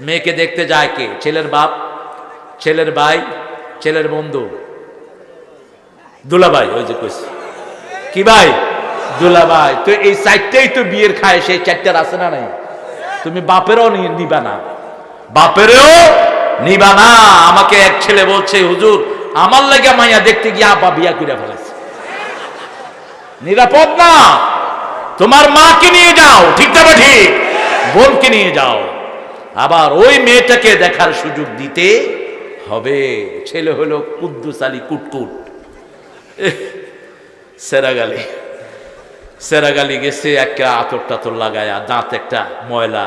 মেয়েকে দেখতে যায় কে? ছেলের বাপ, ছেলের ভাই, ছেলের বন্ধু, দুলাভাই। ওই যে কইছে কি ভাই? দুলাভাই। তো এই চারটেই তো বিয়ের খায়, সেই চারটার আছে না নাই? তুমি বাপেরও নিবা না, বাপেরও নিবা না। আমাকে এক ছেলে বলছে, হুজুর আমার লাগে মাইয়া দেখতে গিয়ে আপা বিয়া করে ফেলেছে। নিরাপদ না। তোমার মাকে নিয়ে যাও, ঠিক না ঠিক? বোনকে নিয়ে যাও। আবার ওই মেয়েটাকে দেখার সুযোগ দিতে হবে। ছেলে হলো কুদ্দুস আলী কুটকুট, সেরাগালি। সেরাগালি গেছে, একটা আতর টাতর লাগায়, দাঁত একটা ময়লা,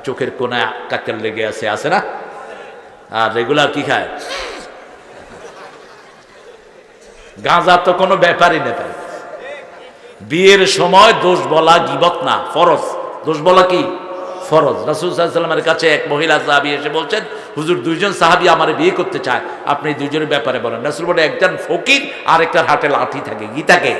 চোখের কোনায় কাকের লেগে আছে না? আর রেগুলার কি খায়? গাঁজা তো কোনো ব্যাপারই না। তাই বিয়ের সময় দোষ বলা গীবত না, ফরজ। দোষ বলা কি? ফরজ। রাসূল সাল্লাল্লাহু আলাইহি ওয়াসাল্লামের কাছে এক মহিলা সাহাবী এসে বলছেন, হুজুর দুইজন সাহাবী আমার বিয়ে করতে চায়, আপনি দুইজনের ব্যাপারে বলেন। রাসূল বলে, একজন ফকির আর একটার হাতে লাঠি থাকে, গীতাকে।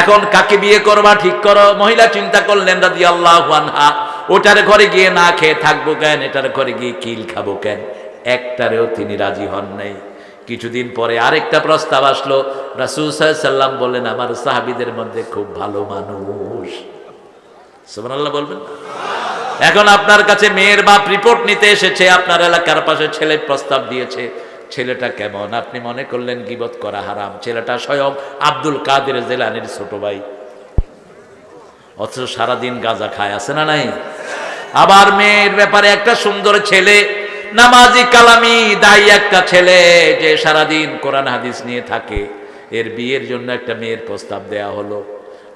এখন কাকে বিয়ে করবা ঠিক করো। মহিলা চিন্তা করলেন রাদিয়াল্লাহু আনহা, ওটার ঘরে গিয়ে না খেয়ে থাকবো কেন, এটার ঘরে গিয়ে কিল খাবো কেন? একটারেও তিনি রাজি হন নাই। কিছুদিন পরে আরেকটা প্রস্তাব আসলো। রাসূল সাল্লাল্লাহু আলাইহি ওয়াসাল্লাম বললেন, আমার সাহাবীদের মধ্যে খুব ভালো মানুষ। সুবহানাল্লাহ বলবেন। এখন আপনার কাছে মেয়ের বাপ রিপোর্ট নিতে এসেছে, আপনার এলাকার পাশে ছেলে প্রস্তাব দিয়েছে, ছেলেটা কেমন? আপনি মনে করলেন গীবত করা হারাম। ছেলেটা স্বয়ং আব্দুল কাদের জিলানীর ছোট ভাই, অথচ সারাদিন গাঁজা খায়, আছে না নাই? আবার মেয়ের ব্যাপারে একটা সুন্দর ছেলে, নামাজি কালামি দায়ী একটা ছেলে, যে সারাদিন কোরআন হাদিস নিয়ে থাকে। এর বিয়ের জন্য একটা মেয়ের প্রস্তাব দেয়া হলো।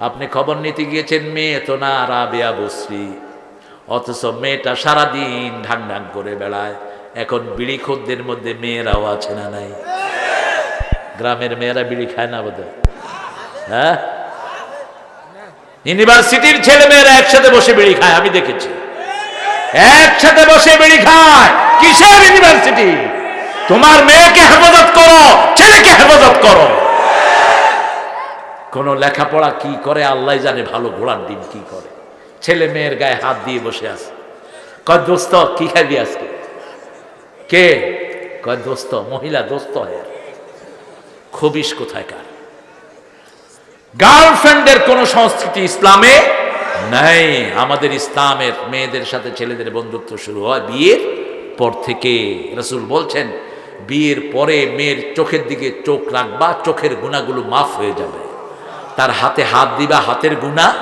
আপনি খবর নিতে গিয়েছেন, মেয়ে তো না রাবেয়া বসরি, অথচ মেয়েটা সারাদিন ঢাং ঢাং করে বেড়ায়। এখন বিড়ি খোরদের মধ্যে মেয়েরাও আছে না নাই? গ্রামের মেয়েরা বিড়ি খায় না বোধহয়? হ্যাঁ, ইউনিভার্সিটির ছেলে মেয়েরা একসাথে বসে বিড়ি খায়, আমি দেখেছি। একসাথে বসে বিড়ি খায়। কিসের ইউনিভার্সিটি? তোমার মেয়েকে হেফাজত করো, ছেলেকে হেফাজত করো। কোন লেখাপড়া কি করে আল্লাহ জানে, ভালো ঘোড়ার ডিম কি করে। ছেলে মেয়ের গায়ে হাত দিয়ে বসে আছে। কয় দোস্ত কি খাবি আজকে? কে? কয় দোস্ত। মহিলা দোস্ত হয়। খবিস কোথায়কার। গার্লফ্রেন্ডের কোন সংস্কৃতি ইসলামে নাই। আমাদের ইসলামের মেয়েদের সাথে ছেলেদের বন্ধুত্ব শুরু হয় বিয়ের পর থেকে। রাসূল বলছেন, বিয়ের পরে মেয়ের চোখের দিকে চোখ রাখবা, চোখের গুনাহগুলো মাফ হয়ে যাবে। তার হাতে হাত দিবা, হাতের গুনাহ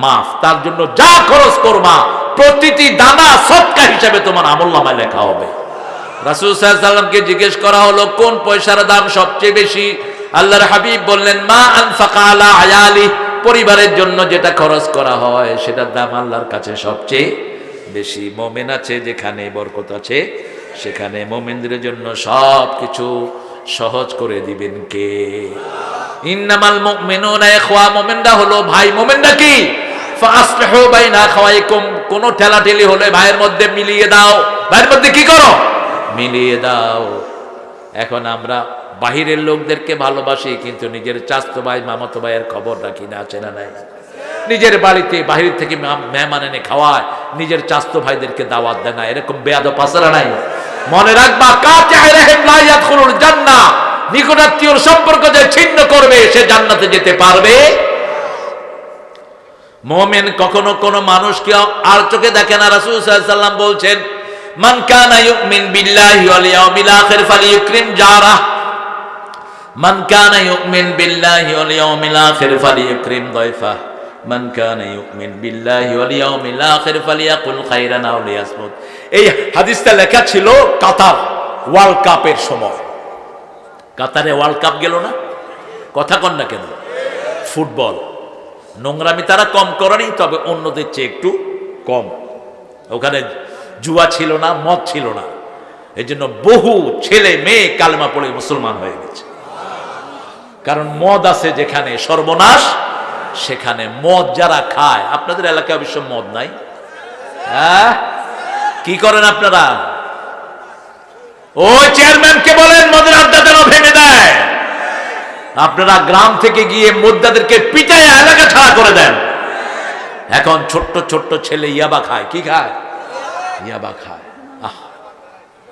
মাফ। তার জন্য যা খরচ করবা, প্রতিটি দানা সদকা হিসাবে তোমার আমলনামায় লেখা হবে। রাসূল সাল্লাল্লাহু আলাইহি ওয়াসাল্লামকে জিজ্ঞেস করা হলো, কোন পয়সার দাম সবচেয়ে বেশি? আল্লাহর হাবিব বললেন, মা আনফাকা আলা আয়ালি, পরিবারের জন্য যেটা খরচ করা হয় সেটার দাম আল্লাহর কাছে সবচেয়ে বেশি। মুমিন আছে যেখানে বরকত আছে, সেখানে মুমিনদের জন্য সব কিছু সহজ করে দিবেন কে? ইন্নামাল মুমিনুনা ইখওয়া, মুমিনরা হলো ভাই। মুমিনরা কি? ফাসলিহু বাইনা আখাওয়াইকুম, কোন ঠেলাঠেলি হলে ভাইয়ের মধ্যে মিলিয়ে দাও। ভাইয়ের মধ্যে কি করো? মিলিয়ে দাও। এখন আমরা বাহিরের লোকদেরকে ভালোবাসি, কিন্তু নিজের চাচতো ভাই মামাতো ভাইয়ের খবর রাখি না, আছে না নাই? নিজের বাড়িতে বাহির থেকে মেহমান এনে খাওয়ায়, নিজের চাচতো ভাইদেরকে দাওয়াত দেয় না। এরকম বেয়াদব আছে না নাই? মনে রাখবা, কাতিউর রাহিম লা ইয়াদখুলুল জান্নাহ, নিকটাত্মীয়র সম্পর্ক যে ছিন্ন করবে সে জান্নাতে যেতে পারবে। মুমিন কখনো কোনো মানুষকে আর চোখে দেখে না। রাসূল সাল্লাল্লাহু আলাইহি ওয়াসাল্লাম বলছেন, মান কানা ইউমিন বিল্লাহি ওয়াল ইয়াউমিল আখির ফালিয়ুকরিম জারাহ, মান কানা ইউমিন বিল্লাহি ওয়াল ইয়াউমিল আখির ফালিয়ুকরিম দাইফাহ, মান কানা ইউমিন বিল্লাহি ওয়াল ইয়াউমিল আখির ফালিয়াকুল খাইরান আও লিয়াসমুত। এই হাদিসটা লেখা ছিল কাতার ওয়ার্ল্ড কাপের সময়। কাতারে ওয়ার্ল্ড কাপ গেল না? কথা কন না কেন? ফুটবল নোংরামি তারা কম করেনি, তবে অন্যদের চেয়ে একটু কম। ওখানে জুয়া ছিল না, মদ ছিল না। এই জন্য বহু ছেলে মেয়ে কালেমা পড়ে মুসলমান হয়ে গেছে। কারণ মদ আছে যেখানে সর্বনাশ সেখানে। মদ যারা খায়, আপনাদের এলাকায় অবশ্য মদ নাই, হ্যাঁ? কি করেন আপনারা? ওই চেয়ারম্যানকে বলেন মদের আড্ডা যেন ভেঙে দেয়। আপনারা গ্রাম থেকে গিয়ে মুদ্দাদেরকে পিটায় এলাকা ছাড়া করে দেন। এখন ছোট্ট ছোট্ট ছেলে ইয়াবা খায়। কি খায়? ইয়াবা খায়। আহ